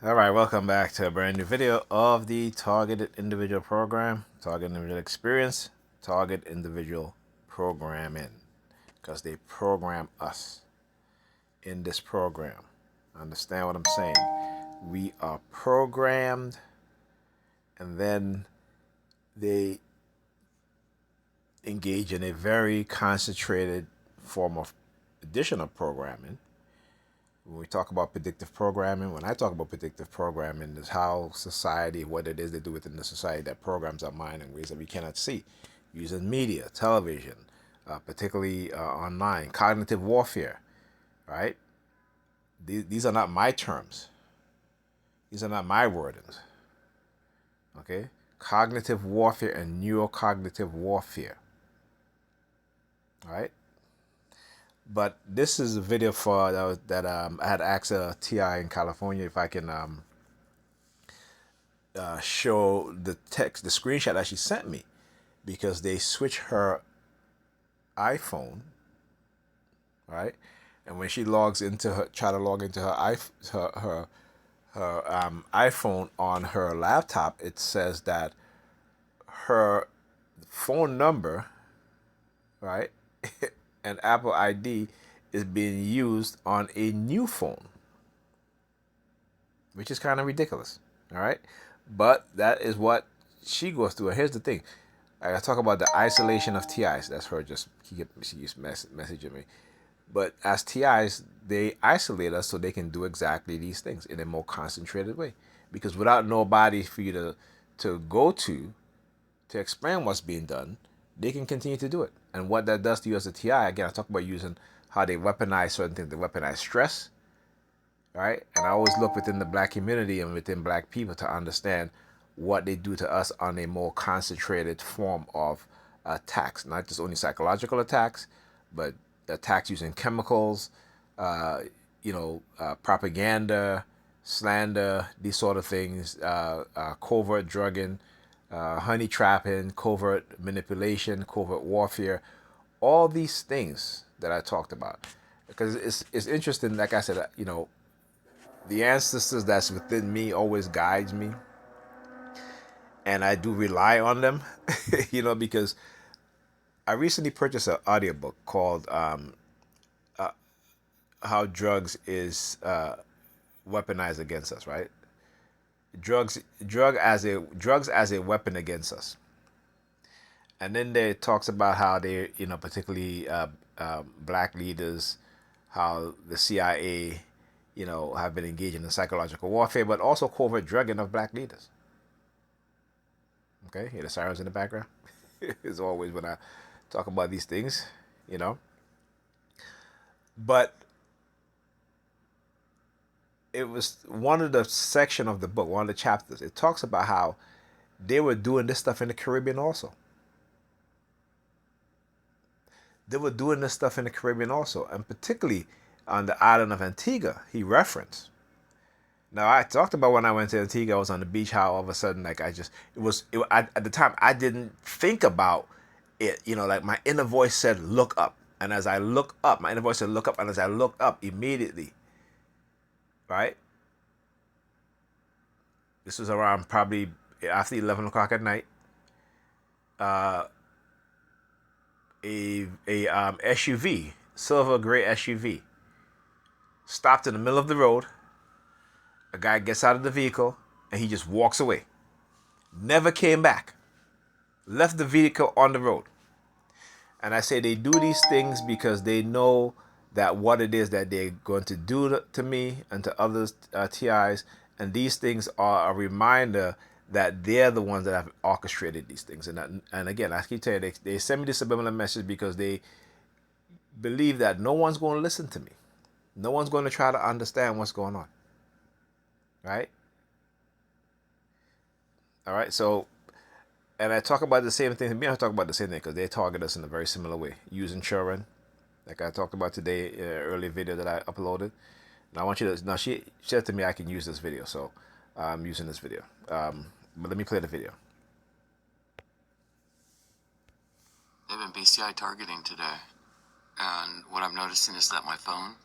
All right, welcome back to a brand new video of the Targeted Individual Program, Target Individual Experience, Target Individual Programming, because they program us in this program. Understand what I'm saying? We are programmed, and then they engage in a very concentrated form of additional programming. When we talk about predictive programming, when I talk about predictive programming, is how society, what it is they do within the society that programs our mind in ways that we cannot see, using media, television, particularly online, cognitive warfare, right? These are not my terms. These are not my wordings. Okay, cognitive warfare and neurocognitive warfare. All right. But this is a video for that I had asked Ti in California if I can show the text, the screenshot that she sent me, because they switched her iPhone, right? And when she logs into her, try to log into her iPhone on her laptop, it says that her phone number, right, and Apple ID is being used on a new phone, which is kind of ridiculous. All right, but that is what she goes through. And here's the thing: I talk about the isolation of TIs. That's her just she keeps messaging me. But as TIs, they isolate us so they can do exactly these things in a more concentrated way. Because without nobody for you to go to explain what's being done, they can continue to do it. And what that does to you as a TI, again, I talk about using how they weaponize certain things. They weaponize stress, right? And I always look within the black community and within black people to understand what they do to us on a more concentrated form of attacks, not just only psychological attacks, but attacks using chemicals, uh, propaganda, slander, these sort of things, covert drugging, honey trapping, covert manipulation, covert warfare, all these things that I talked about. Because it's interesting, like I said, the ancestors that's within me always guides me, and I do rely on them, because I recently purchased an audiobook called "How Drugs Is Weaponized Against Us." Right, drugs as a weapon against us, and then there it talks about how they, particularly black leaders, how the CIA, have been engaging in psychological warfare, but also covert drugging of black leaders. Okay, hear the sirens in the background. As always when I talk about these things, you know. But it was one of the section of the book, one of the chapters. It talks about how they were doing this stuff in the Caribbean also. They were doing this stuff in the Caribbean also, and particularly on the island of Antigua. He referenced. Now I talked about when I went to Antigua, I was on the beach. How all of a sudden, like at the time I didn't think about it. Like my inner voice said, "Look up," and as I look up, my inner voice said, "Look up," and as I look up, immediately, right? This was around probably after 11 o'clock at night. Uh, a SUV, silver gray SUV, stopped in the middle of the road. A guy gets out of the vehicle and he just walks away. Never came back. Left the vehicle on the road. And I say they do these things because they know that what it is that they're going to do to me and to others, TIs, and these things are a reminder that they're the ones that have orchestrated these things. And again, I keep telling you, they send me this subliminal message because they believe that no one's going to listen to me. No one's going to try to understand what's going on. Right? All right. So, and I talk about the same thing. Me, I talk about the same thing because they target us in a very similar way, using children, like I talked about today in an early video that I uploaded. Now I want you to. Now she said to me I can use this video, so I'm using this video. But let me play the video. They've been BCI targeting today, and what I'm noticing is that my phone,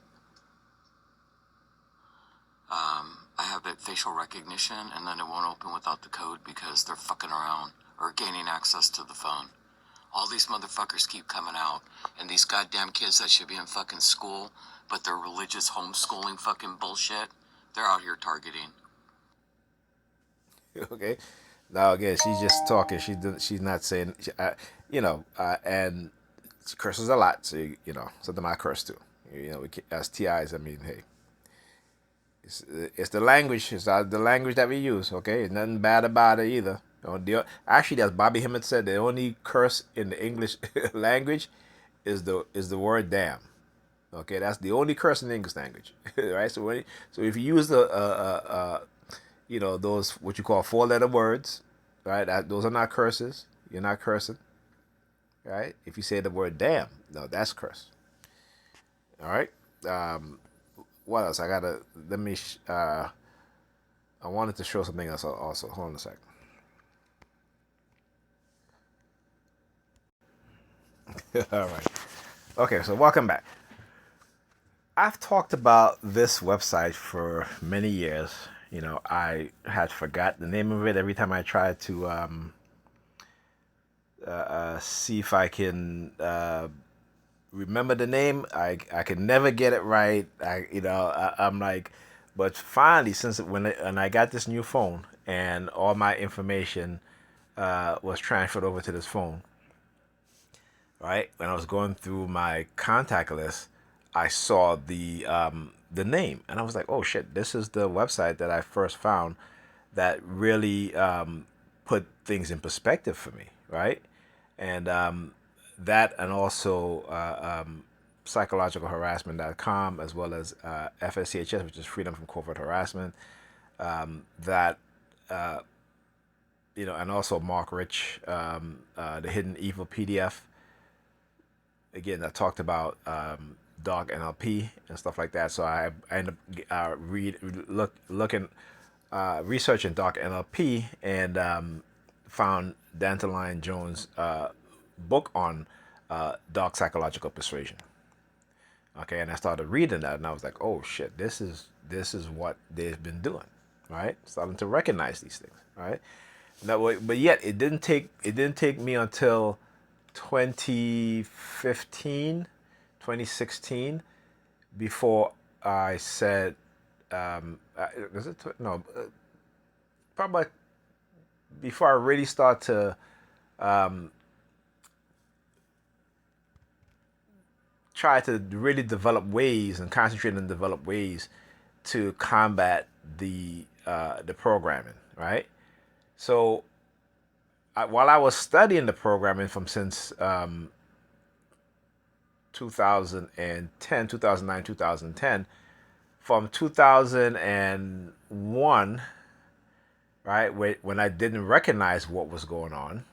I have it facial recognition, and then it won't open without the code because they're fucking around or gaining access to the phone. All these motherfuckers keep coming out, and these goddamn kids that should be in fucking school, but they're religious homeschooling fucking bullshit, they're out here targeting. Okay. Now again, she's just talking. She's not saying. And she curses a lot. So something I curse too. As TIs, I mean, hey, it's the language. It's the language that we use. Okay, there's nothing bad about it either. Actually, as Bobby Hemmett said, the only curse in the English language is the word damn. Okay, that's the only curse in the English language, right? So if you use those what you call 4-letter words, right? Those are not curses. You're not cursing, right? If you say the word damn, no, that's curse. All right. What else? I wanted to show something else also. Hold on a sec. All right. Okay, so welcome back. I've talked about this website for many years. I had forgot the name of it every time I tried to see if I can remember the name. I can never get it right. I'm like, but finally, since when I got this new phone and all my information was transferred over to this phone, right? When I was going through my contact list, I saw the name, and I was like, oh shit, this is the website that I first found that really put things in perspective for me, right? And that, and also psychologicalharassment.com, as well as FSCHS, which is Freedom from Covert Harassment. And also Mark Rich, the Hidden Evil PDF. Again, I talked about Dark NLP and stuff like that. So I ended up researching Dark NLP, and found Dantaline Jones' book on dark psychological persuasion. Okay, and I started reading that, and I was like, oh shit, this is what they've been doing, right? Starting to recognize these things, right? Now, but yet it didn't take me until 2015, 2016 before I said, probably before I really start to try to really develop ways and concentrate and develop ways to combat the programming, right? So while I was studying the programming since 2010, 2009, 2010, from 2001, right, when I didn't recognize what was going on,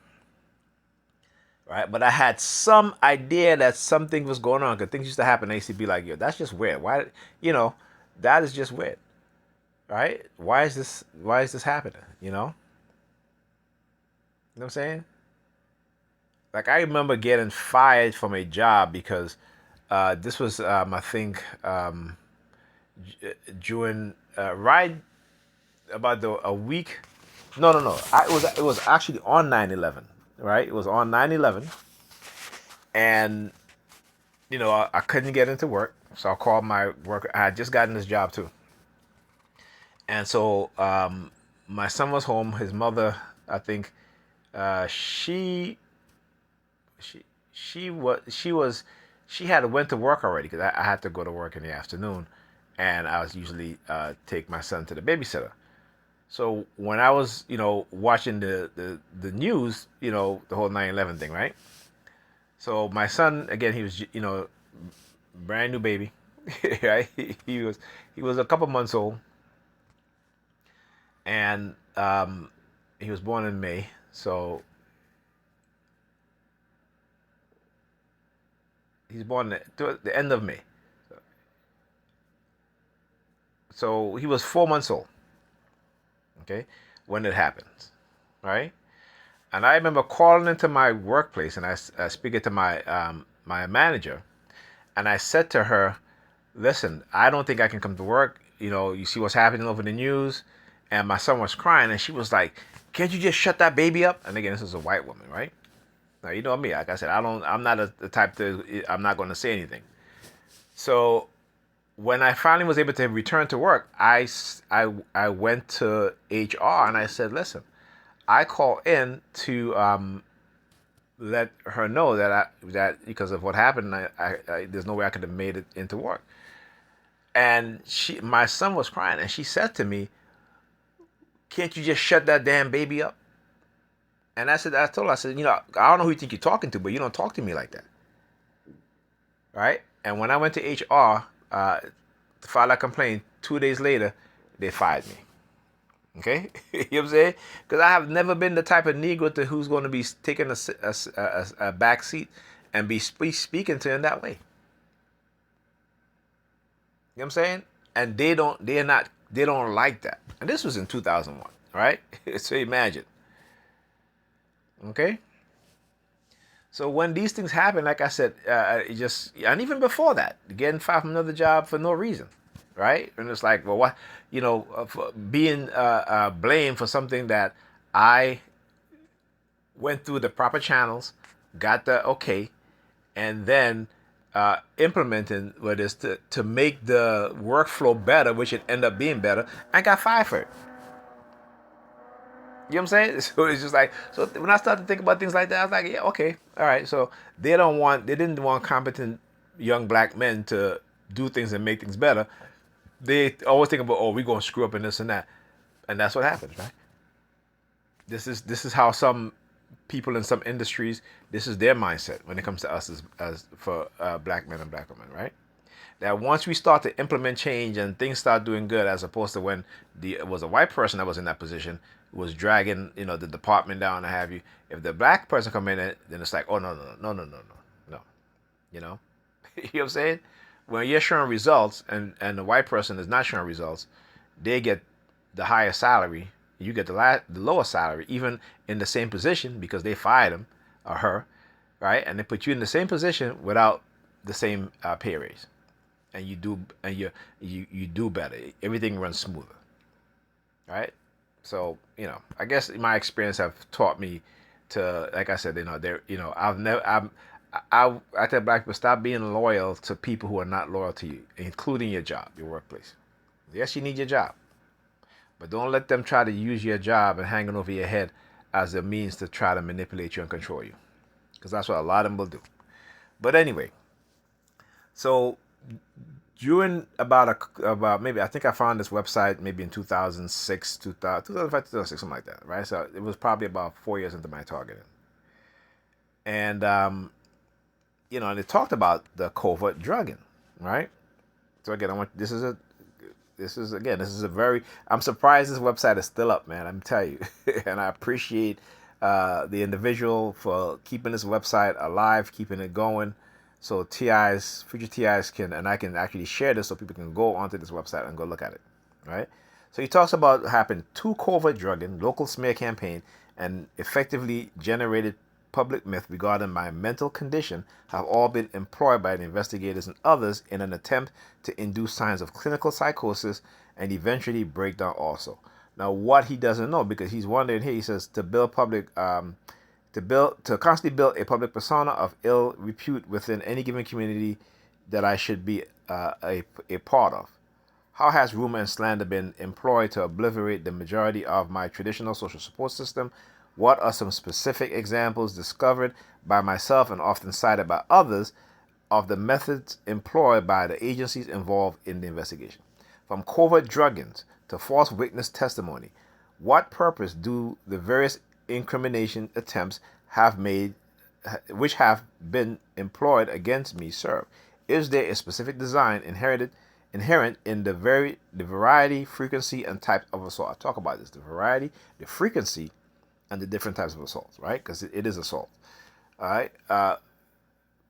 right, but I had some idea that something was going on, because things used to happen. I used to be like, yo, that's just weird. Why, that is just weird, right? Why is this happening, You know what I'm saying? Like, I remember getting fired from a job because this was, I think, during right about a week. No. It was actually on 9/11, right? It was on 9/11, and I couldn't get into work, so I called my work. I had just gotten this job too, and so my son was home. His mother, I think, she had went to work already, because I had to go to work in the afternoon, and I was usually take my son to the babysitter. So when I was watching the news, the whole 9/11 thing, right? So my son, again, he was brand new baby, right? He was a couple months old, and he was born in May, so. He's born at the end of May. So he was 4 months old, okay, when it happened, right? And I remember calling into my workplace, and I speaking to my my manager, and I said to her, listen, I don't think I can come to work. you see what's happening over the news. And my son was crying, and she was like, "Can't you just shut that baby up?" And again, this is a white woman, right? Now, you know me. Like I said, I'm not the type to. I'm not going to say anything. So when I finally was able to return to work, I went to HR and I said, "Listen, I called in to let her know that because of what happened, there's no way I could have made it into work." And my son was crying, and she said to me, "Can't you just shut that damn baby up?" And I told her, I said, I don't know who you think you're talking to, but you don't talk to me like that, right? And when I went to HR to file a complaint, 2 days later, they fired me. Okay, you know what I'm saying? Because I have never been the type of Negro who's going to be taking a back seat and be speaking to him that way. You know what I'm saying? And they don't like that. And this was in 2001, right? So imagine. Okay. So when these things happen, like I said, and even before that, getting fired from another job for no reason, right? And it's like, well, what, for being blamed for something that I went through the proper channels, got the okay, and then implementing what is to make the workflow better, which it ended up being better, I got fired for it. You know what I'm saying? So it's just like, so when I started to think about things like that, I was like, yeah, okay, all right. So they didn't want competent young black men to do things and make things better. They always think about, oh, we're gonna screw up in this and that, and that's what happens, right? This is how some people in some industries, this is their mindset when it comes to us as for black men and black women, right? That once we start to implement change and things start doing good, as opposed to when it was a white person that was in that position, was dragging the department down and have you. If the black person come in, then it's like, oh, no. You know, you know what I'm saying? When you're showing results and the white person is not showing results, they get the higher salary, you get the lower salary, even in the same position, because they fired him or her, right? And they put you in the same position without the same pay raise, and you do better. Everything runs smoother, right? So I guess my experience have taught me to, like I said, I tell black people, stop being loyal to people who are not loyal to you, including your job, your workplace. Yes, you need your job, but don't let them try to use your job and hang it over your head as a means to try to manipulate you and control you, because that's what a lot of them will do. But anyway, so during about maybe, I think I found this website maybe in 2006, 2005, 2006, something like that, right? So it was probably about 4 years into my targeting, and and it talked about the covert drugging, right? So again, this is a very, I'm surprised this website is still up, man. I'm telling you, and I appreciate the individual for keeping this website alive, keeping it going. So future TIs and I can actually share this so people can go onto this website and go look at it, right? So he talks about happened 2 covert drugging, local smear campaign, and effectively generated public myth regarding my mental condition have all been employed by the investigators and others in an attempt to induce signs of clinical psychosis and eventually breakdown also. Now, what he doesn't know, because he's wondering here, he says to constantly build a public persona of ill repute within any given community that I should be a part of. How has rumor and slander been employed to obliterate the majority of my traditional social support system? What are some specific examples discovered by myself and often cited by others of the methods employed by the agencies involved in the investigation? From covert druggings to false witness testimony, what purpose do the various incrimination attempts which have been employed against me serve? Is there a specific design inherent in the variety, frequency, and type of assault? I talk about this: the variety, the frequency, and the different types of assaults, right? Because it is assault. All right.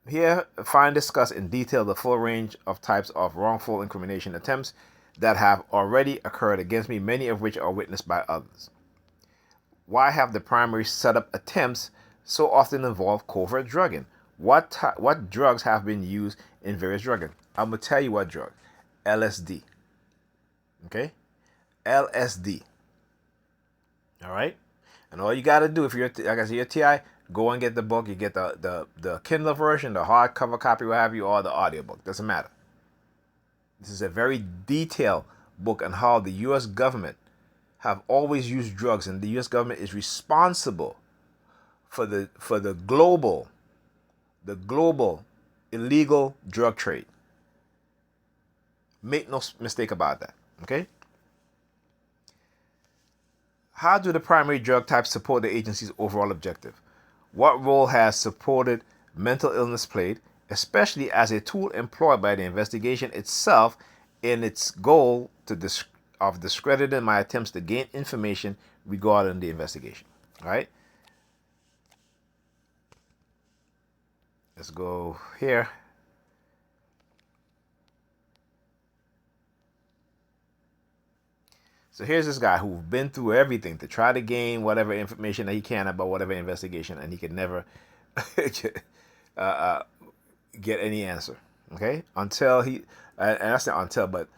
Here, find discuss in detail the full range of types of wrongful incrimination attempts that have already occurred against me, many of which are witnessed by others. Why have the primary setup attempts so often involved covert drugging? What drugs have been used in various drugging? I'm gonna tell you what drug: LSD. Okay, LSD. All right, and all you got to do if you're like I said, you're TI, go and get the book. You get the Kindle version, the hardcover copy, what have you, or the audiobook. Doesn't matter. This is a very detailed book on how the U.S. government have always used drugs, and the U.S. government is responsible for the global illegal drug trade. Make no mistake about that. Okay. How do the primary drug types support the agency's overall objective? What role has supported mental illness played, especially as a tool employed by the investigation itself in its goal of discrediting my attempts to gain information regarding the investigation? All right. Let's go here. So here's this guy who's been through everything to try to gain whatever information that he can about whatever investigation, and he could never get any answer. Okay, until he, and that's not until, but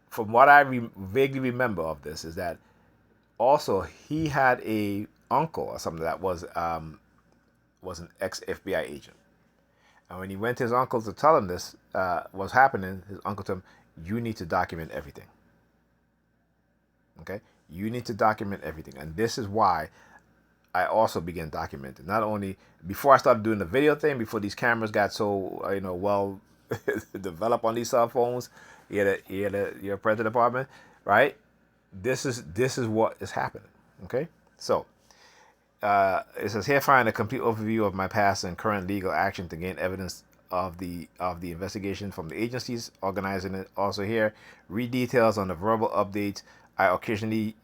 from what I vaguely remember of this is that also he had a uncle or something that was an ex FBI agent, and when he went to his uncle to tell him this was happening, his uncle told him, "You need to document everything." Okay, you need to document everything, and this is why I also began documenting. Not only before I started doing the video thing, before these cameras got so well developed on these cell phones, your president department, right? This is what is happening. Okay, so it says here, find a complete overview of my past and current legal action to gain evidence of the investigation from the agencies organizing it. Also here, read details on the verbal updates I occasionally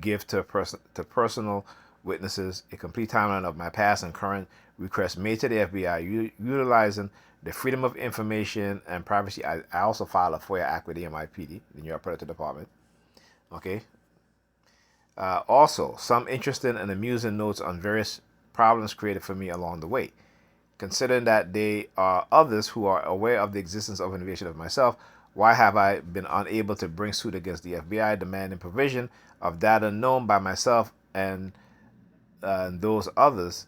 give to personal witnesses, a complete timeline of my past and current requests made to the FBI, utilizing the Freedom of Information and Privacy. I also file a FOIA Act with the NYPD, the New York Predator Department. Okay. Also, some interesting and amusing notes on various problems created for me along the way. Considering that there are others who are aware of the existence of invasion of myself, why have I been unable to bring suit against the FBI demanding provision of data known by myself and those others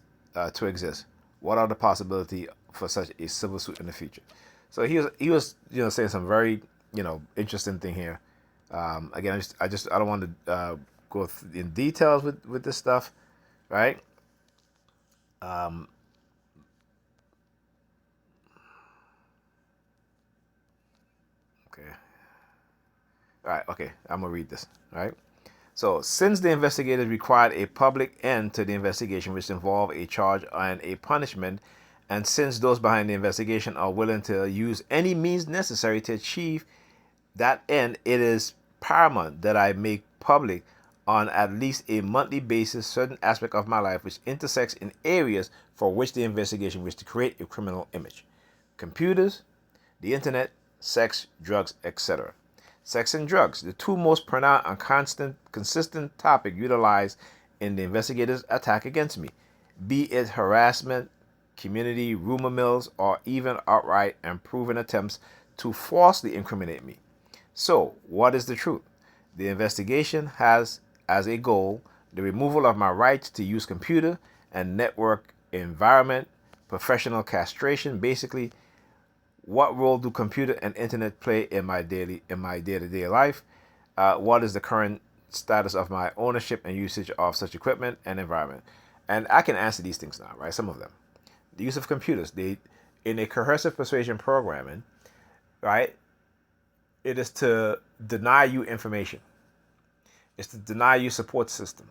to exist? What are the possibility for such a civil suit in the future? So he was saying some very interesting thing here. Again, I don't want to go in details with this stuff, right? Okay. All right. Okay. I'm gonna read this. All right. So, since the investigators required a public end to the investigation, which involved a charge and a punishment, and since those behind the investigation are willing to use any means necessary to achieve that end, it is paramount that I make public on at least a monthly basis certain aspect of my life which intersects in areas for which the investigation wishes to create a criminal image. Computers, the internet, sex, drugs, etc. Sex and drugs, the two most pronounced and consistent topic utilized in the investigators' attack against me, be it harassment, community rumor mills, or even outright and proven attempts to falsely incriminate me. So, what is the truth? The investigation has as a goal the removal of my rights to use computer and network environment, professional castration, basically. What role do computer and internet play in my day-to-day life? What is the current status of my ownership and usage of such equipment and environment? And I can answer these things now, right? Some of them. The use of computers. In a coercive persuasion programming, right? It is to deny you information. It's to deny you support system,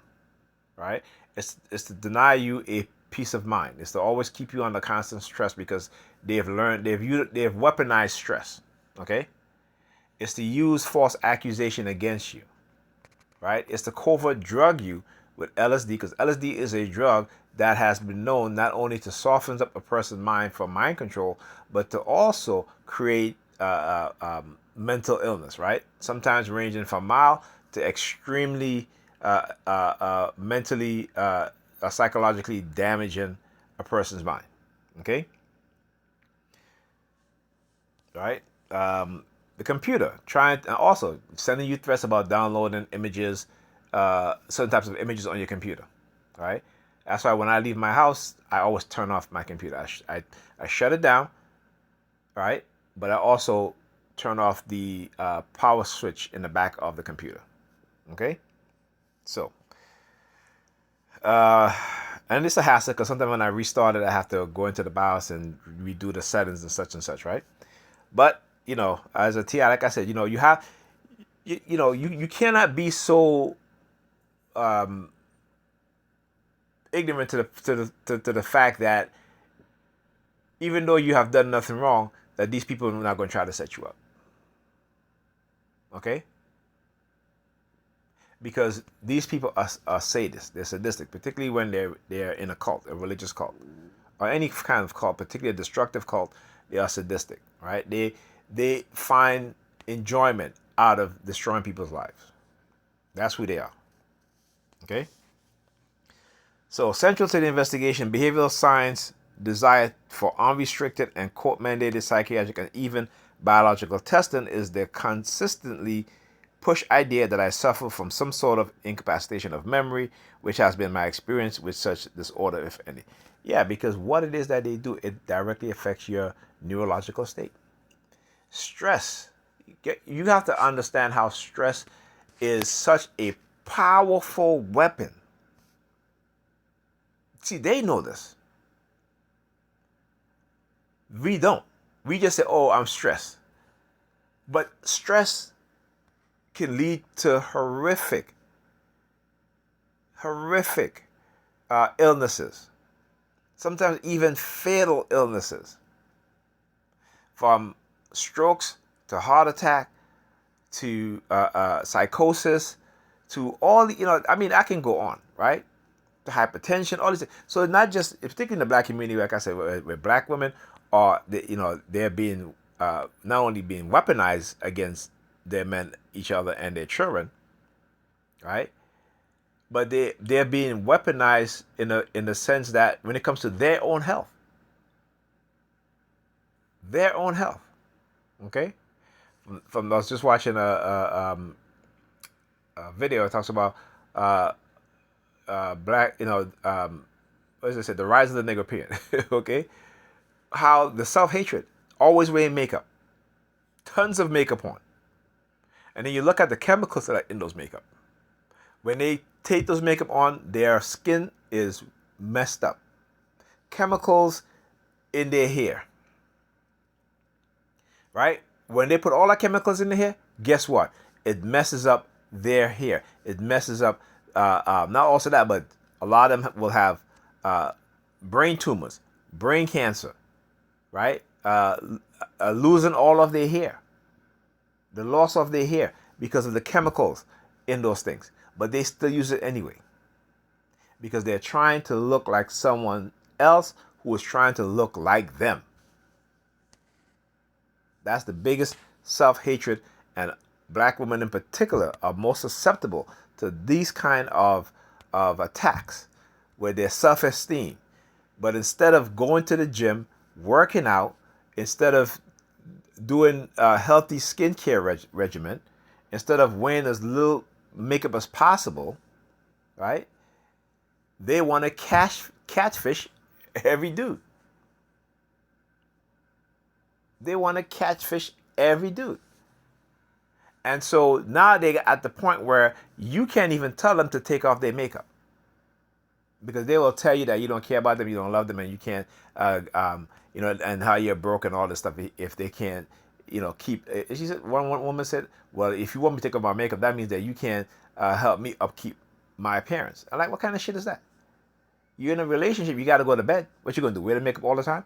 right? It's to deny you a peace of mind. It's to always keep you under constant stress because they've weaponized stress. Okay, it's to use false accusation against you, right? It's to covert drug you with LSD because LSD is a drug that has been known not only to soften up a person's mind for mind control, but to also create mental illness, right? Sometimes ranging from mild to extremely mentally psychologically damaging a person's mind. Okay, all right. the computer, trying and also sending you threats about downloading images, certain types of images on your computer. All right. That's why when I leave my house, I always turn off my computer. I shut it down. All right. But I also turn off the power switch in the back of the computer. Okay. So, and it's a hassle because sometimes when I restart it, I have to go into the BIOS and redo the settings and such, right? But as a TI, like I said, you have, you cannot be so ignorant to the fact that even though you have done nothing wrong, that these people are not going to try to set you up. Okay? Because these people are sadists, they're sadistic, particularly when they're in a cult, a religious cult, or any kind of cult, particularly a destructive cult. They are sadistic, right? They find enjoyment out of destroying people's lives. That's who they are. Okay. So central to the investigation, behavioral science desire for unrestricted and court-mandated psychiatric and even biological testing is the consistently push idea that I suffer from some sort of incapacitation of memory, which has been my experience with such disorder, if any. Yeah, because what it is that they do, it directly affects your neurological state. Stress. You have to understand how stress is such a powerful weapon. See, they know this. We don't. We just say, oh, I'm stressed. But stress can lead to horrific illnesses. Sometimes even fatal illnesses. From strokes to heart attack to psychosis to all the, I can go on, right? To hypertension, all these things. So it's not just, particularly in the black community, like I said, where black women are, they're being, not only being weaponized against their men, each other, and their children, right? But they're being weaponized in the sense that when it comes to their own health, okay? I was just watching a video. It talks about black, as I said, the rise of the Negropean, okay? How the self-hatred, always wearing makeup, tons of makeup on. And then you look at the chemicals that are in those makeup. When they take those makeup on, their skin is messed up. Chemicals in their hair, right? When they put all the chemicals in the hair, guess what? It messes up their hair. It messes up, not also that, but a lot of them will have brain tumors, brain cancer, right? Losing all of their hair, the loss of their hair because of the chemicals in those things. But they still use it anyway because they're trying to look like someone else who is trying to look like them. That's the biggest self-hatred, and black women in particular are most susceptible to these kind of attacks where their self-esteem. But instead of going to the gym, working out, instead of doing a healthy skincare regimen, instead of wearing as little makeup as possible, right? They want to catfish every dude. They want to catfish every dude. And so now they're at the point where you can't even tell them to take off their makeup because they will tell you that you don't care about them, you don't love them, and you can't, and how you're broke and all this stuff if they can't, keep. She said, one woman said, well, if you want me to take off my makeup, that means that you can't help me upkeep my appearance. I'm like, what kind of shit is that? You're in a relationship, you got to go to bed. What you going to do, wear the makeup all the time?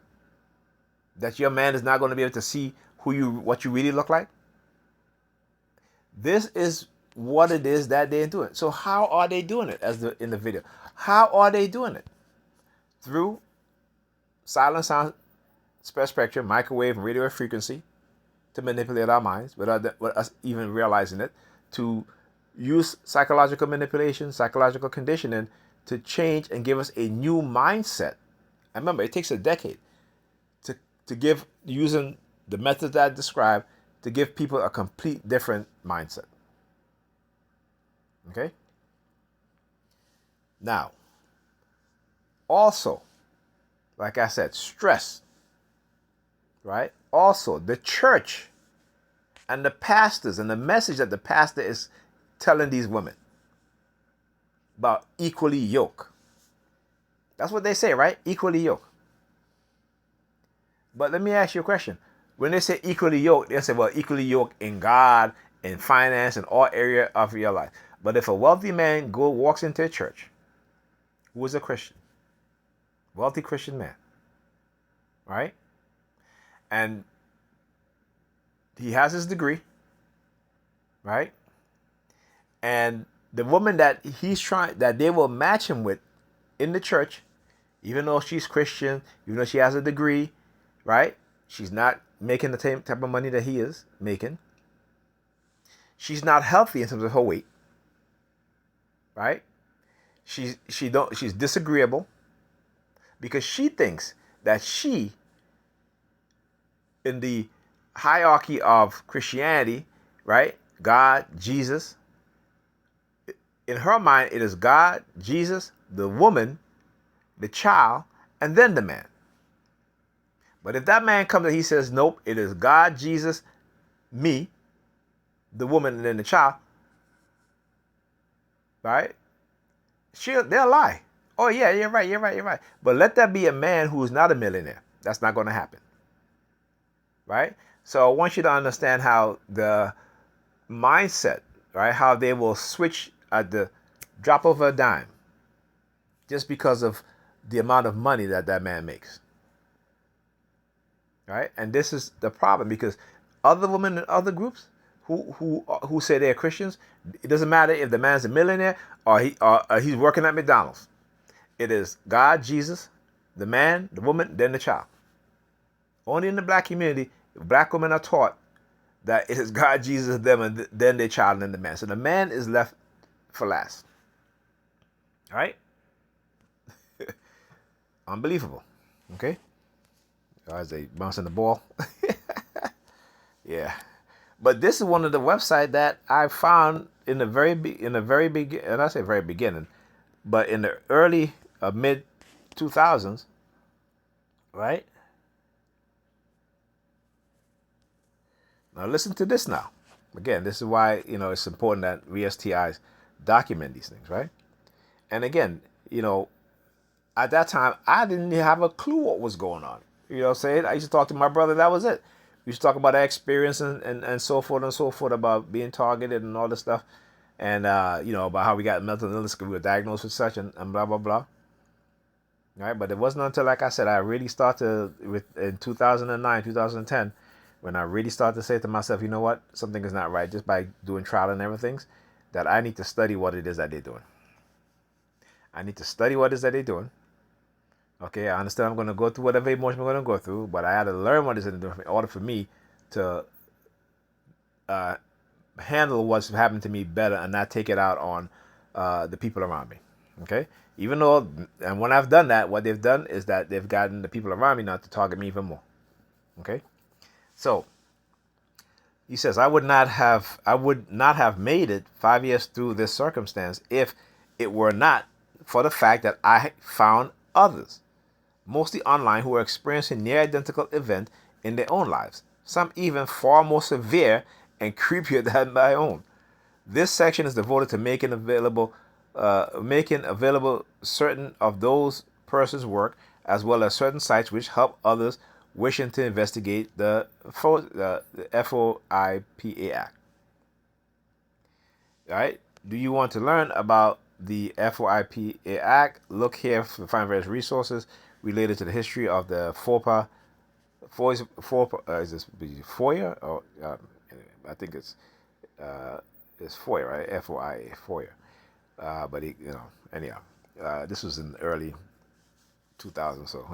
That your man is not going to be able to see what you really look like? This is what it is that they're doing. So how are they doing it in the video? How are they doing it? Through silent sound, spectrum, microwave, and radio frequency to manipulate our minds without us even realizing it, to use psychological manipulation, psychological conditioning to change and give us a new mindset. And remember, it takes a decade to give, using the methods that I described, to give people a complete different mindset. Okay? Now, also, like I said, stress, right? Also, the church and the pastors and the message that the pastor is telling these women about equally yoked. That's what they say, right? Equally yoked. But let me ask you a question. When they say equally yoked, they say, well, equally yoked in God, in finance, in all area of your life. But if a wealthy man walks into a church, who is a Christian, wealthy Christian man, right? And he has his degree, right? And the woman that that they will match him with in the church, even though she's Christian, even though she has a degree, right? She's not making the same type of money that he is making. She's not healthy in terms of her weight, right? She's disagreeable because she thinks that she, in the hierarchy of Christianity, right? God, Jesus. In her mind, it is God, Jesus, the woman, the child, and then the man. But if that man comes and he says, nope, it is God, Jesus, me, the woman, and then the child, right? They'll lie. Oh, yeah, you're right. But let that be a man who is not a millionaire. That's not going to happen. Right? So I want you to understand how the mindset, right, how they will switch at the drop of a dime just because of the amount of money that man makes. Right? And this is the problem, because other women in other groups who say they're Christians, it doesn't matter if the man's a millionaire or he's working at McDonald's. It is God, Jesus, the man, the woman, then the child. Only in the black community, black women are taught that it is God, Jesus, them, and then their child, and then the man. So the man is left for last. All right? Unbelievable. Okay? As they bouncing the ball. Yeah. But this is one of the websites that I found in the very beginning, and I say very beginning, but in the early mid 2000s, right? Now listen to this now. Again, this is why, it's important that we STIs document these things, right? And again, at that time, I didn't have a clue what was going on. You know what I'm saying? I used to talk to my brother, that was it. We used to talk about our experience and so forth and so forth, about being targeted and all this stuff. And, about how we got mental illness because we were diagnosed with such and blah, blah, blah. All right? But it wasn't until, like I said, I really started in 2009, 2010, when I really started to say to myself, you know what? Something is not right, just by doing trial and everything, that I need to study what it is that they're doing. I need to study what it is that they're doing. Okay, I understand I'm going to go through whatever emotion I'm going to go through, but I had to learn what it is in order for me to handle what's happened to me better and not take it out on the people around me. Okay, even though, and when I've done that, what they've done is that they've gotten the people around me not to target me even more. Okay, so he says, I would not have made it 5 years through this circumstance if it were not for the fact that I found others, mostly online, who are experiencing near identical event in their own lives, some even far more severe and creepier than my own. This section is devoted to making available certain of those persons' work, as well as certain sites which help others wishing to investigate the FOIPA Act. All right? Do you want to learn about the FOIPA Act? Look here to find various resources related to the history of the FOIPA. Is this FOIA? Or I think it's FOIA, right? FOIA, FOIA. But anyhow, this was in the early 2000s. So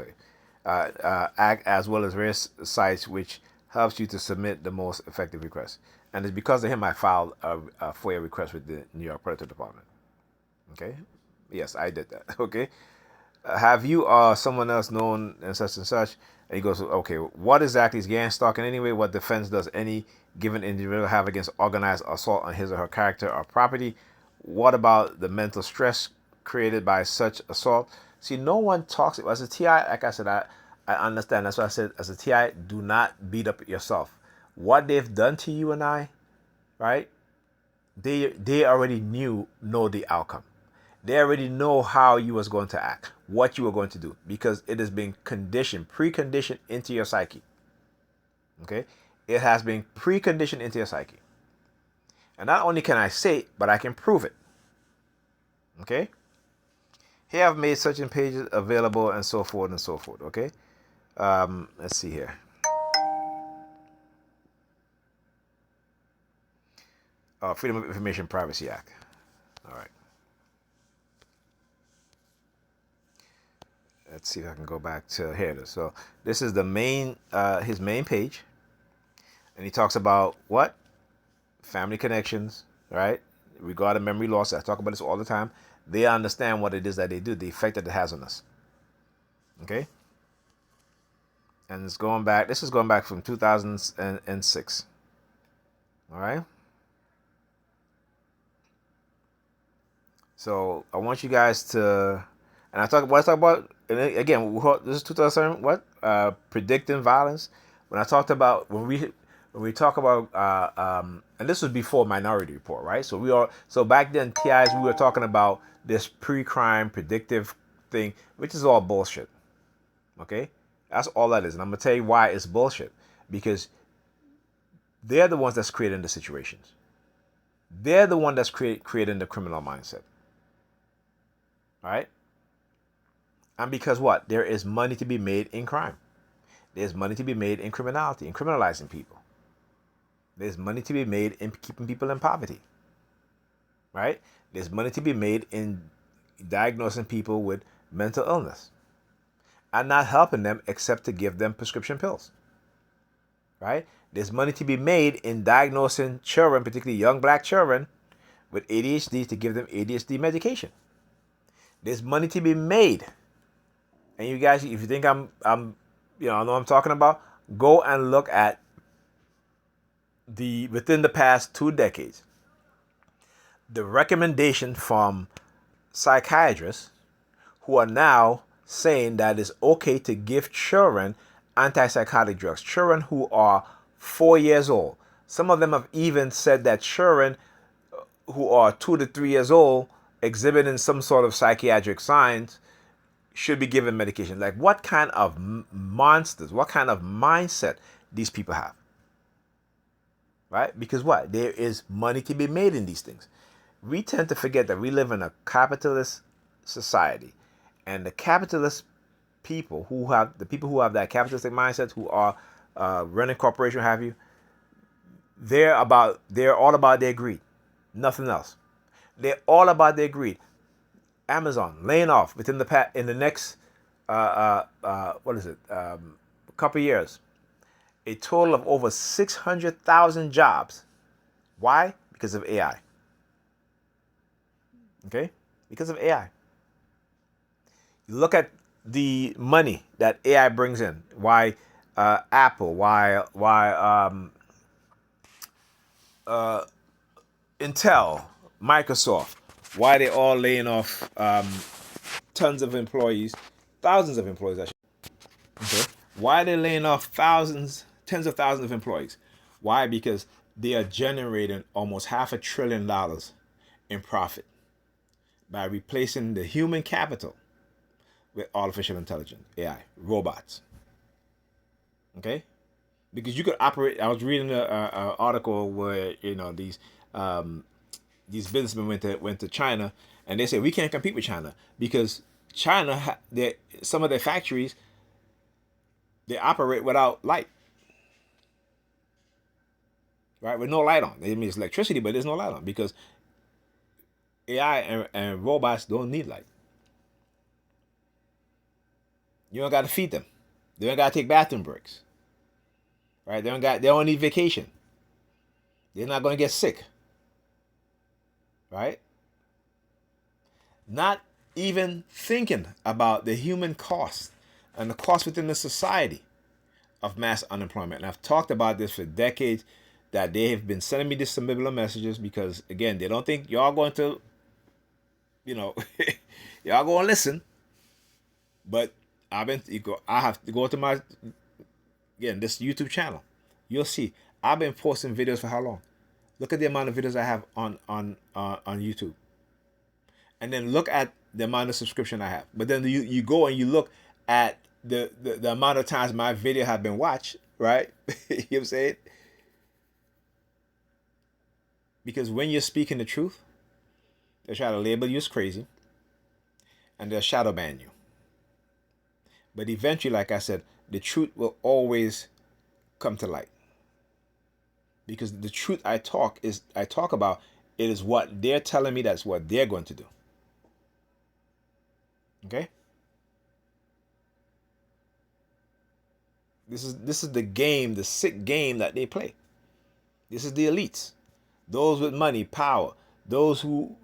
Act, as well as various sites which helps you to submit the most effective requests. And it's because of him I filed a FOIA request with the New York Predator Department. Okay? Yes, I did that. Okay? Have you or someone else known and such? And he goes, okay, what exactly is gang stalking anyway? What defense does any given individual have against organized assault on his or her character or property? What about the mental stress created by such assault? See, no one talks. As a TI, like I said, I understand. That's why I said, as a TI, do not beat up yourself. What they've done to you and I, right? They already know the outcome. They already know how you was going to act, what you were going to do, because it has been conditioned, preconditioned into your psyche. Okay? It has been preconditioned into your psyche. And not only can I say it, but I can prove it. Okay? Here I've made certain pages available and so forth and so forth. Okay? Let's see here. Freedom of Information Privacy Act. All right. Let's see if I can go back to here it is. So this is the main his main page, and he talks about what family connections, right? Regarding memory loss. I talk about this all the time. They understand what it is that they do, the effect that it has on us. Okay, and it's going back. This is going back from 2006. All right. So I want you guys to, and I talk about, and again, this is 2007. What predicting violence? When I talked about when we talk about and this was before Minority Report, right? So back then, TIs, we were talking about this pre-crime predictive thing, which is all bullshit. Okay, that's all that is, and I'm gonna tell you why it's bullshit, because they're the ones that's creating the situations. They're the one that's creating the criminal mindset. All right. And because what? There is money to be made in crime. There's money to be made in criminality, in criminalizing people. There's money to be made in keeping people in poverty. Right? There's money to be made in diagnosing people with mental illness and not helping them except to give them prescription pills. Right? There's money to be made in diagnosing children, particularly young black children, with ADHD to give them ADHD medication. There's money to be made. And you guys, if you think I'm I know what I'm talking about, go and look at within the past 2 decades, the recommendation from psychiatrists who are now saying that it's okay to give children antipsychotic drugs, children who are 4 years old. Some of them have even said that children who are 2 to 3 years old exhibiting some sort of psychiatric signs should be given medication. Like, what kind of monsters, what kind of mindset these people have? Right? Because what? There is money to be made in these things. We tend to forget that we live in a capitalist society, and the capitalist people who have that capitalistic mindset, who are running corporation, have you, they're all about their greed, nothing else. They're all about their greed. Amazon laying off in the next couple years, a total of over 600,000 jobs. Why? Because of AI. Okay, because of AI. Look at the money that AI brings in. Why Apple? Why Intel, Microsoft? Why they all laying off tons of employees, thousands of employees, actually. Okay. Why are they laying off tens of thousands of employees? Why? Because they are generating almost $500 billion in profit by replacing the human capital with artificial intelligence, AI, robots. Okay? Because you could operate. I was reading an article where these businessmen went to China, and they said we can't compete with China because China, some of their factories, they operate without light, right? With no light on. It means electricity, but there's no light on because AI and robots don't need light. You don't got to feed them. They don't got to take bathroom breaks, right? They don't need vacation. They're not going to get sick. Right? Not even thinking about the human cost and the cost within the society of mass unemployment. And I've talked about this for decades, that they have been sending me these subliminal messages because, again, they don't think y'all going to, y'all going to listen. But I have to go to my, again, this YouTube channel. You'll see. I've been posting videos for how long? Look at the amount of videos I have on YouTube, and then look at the amount of subscription I have. But then you go and you look at the amount of times my video have been watched, right? You know what I'm saying? Because when you're speaking the truth, they try to label you as crazy, and they'll shadow ban you. But eventually, like I said, the truth will always come to light. Because the truth I talk about, it is what they're telling me that's what they're going to do. Okay? This is the game, the sick game that they play. This is the elites, those with money, power, those who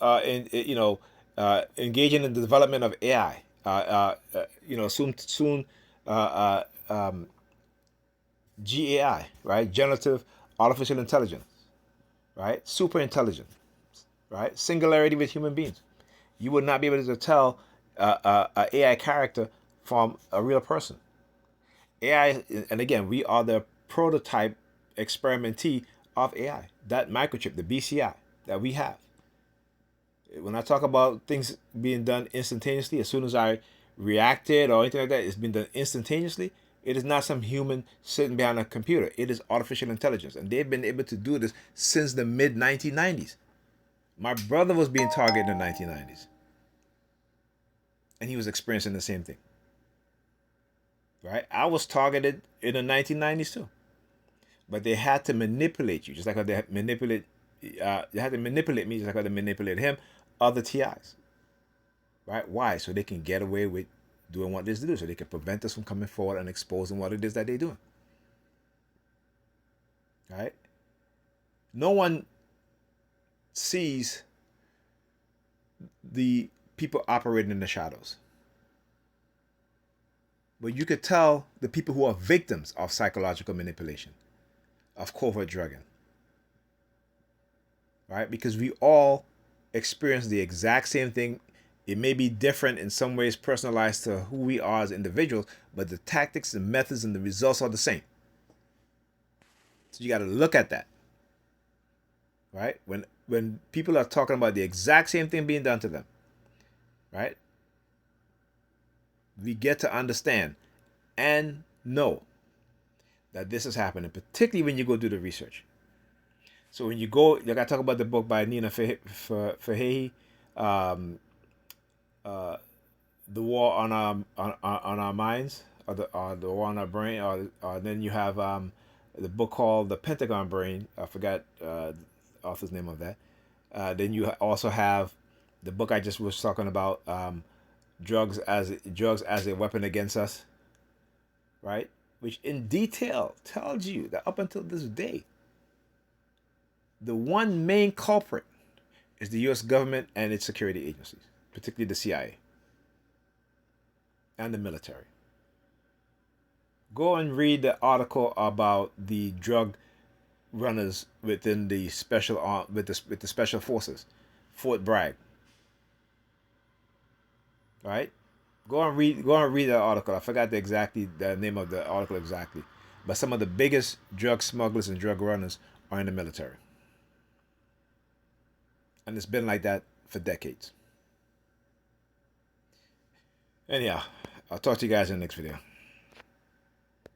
engaging in the development of AI. Soon GAI, right? Generative artificial intelligence, right? Super intelligence, right? Singularity with human beings. You would not be able to tell an AI character from a real person. AI, and again, we are the prototype experimentee of AI. That microchip, the BCI that we have. When I talk about things being done instantaneously, as soon as I reacted or anything like that, it's been done instantaneously. It is not some human sitting behind a computer. It is artificial intelligence. And they've been able to do this since the mid-1990s. My brother was being targeted in the 1990s. And he was experiencing the same thing. Right? I was targeted in the 1990s too. But they had to manipulate you, just like how they had they had to manipulate me, just like how they manipulated him, other TIs. Right? Why? So they can get away with doing what it is to do, so they can prevent us from coming forward and exposing what it is that they're doing. Right? No one sees the people operating in the shadows. But you could tell the people who are victims of psychological manipulation, of covert drugging. Right? Because we all experience the exact same thing. It may be different in some ways, personalized to who we are as individuals, but the tactics, the methods, and the results are the same. So you got to look at that. Right? When people are talking about the exact same thing being done to them, right? We get to understand and know that this is happening, particularly when you go do the research. So when you go, like I talk about the book by Nina Fahehi, The War on Our Minds, or the War on Our Brain, or then you have the book called The Pentagon Brain. I forgot the author's name of that. Then you also have the book I just was talking about, drugs as a weapon against us, right? Which in detail tells you that up until this day, the one main culprit is the U.S. government and its security agencies, particularly the CIA and the military. Go and read the article about the drug runners within the with the special forces, Fort Bragg. Right? Go and read that article. I forgot the name of the article exactly, but some of the biggest drug smugglers and drug runners are in the military, and it's been like that for decades. Anyhow, I'll talk to you guys in the next video.